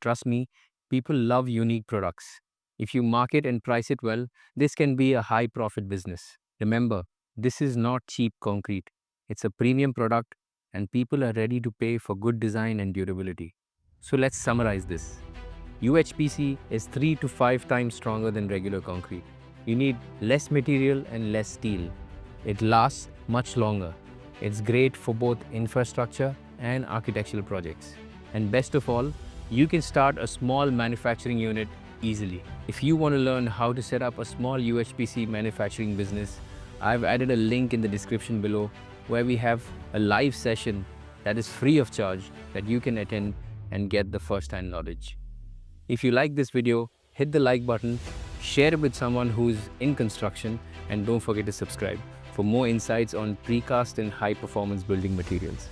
Trust me, people love unique products. If you market and price it well, this can be a high profit business. Remember, this is not cheap concrete. It's a premium product and people are ready to pay for good design and durability. So let's summarize this. UHPC is 3 to 5 times stronger than regular concrete. You need less material and less steel. It lasts much longer. It's great for both infrastructure and architectural projects. And best of all, you can start a small manufacturing unit easily. If you want to learn how to set up a small UHPC manufacturing business, I've added a link in the description below where we have a live session that is free of charge that you can attend and get the first-hand knowledge. If you like this video, hit the like button, share it with someone who's in construction, and don't forget to subscribe for more insights on precast and high-performance building materials.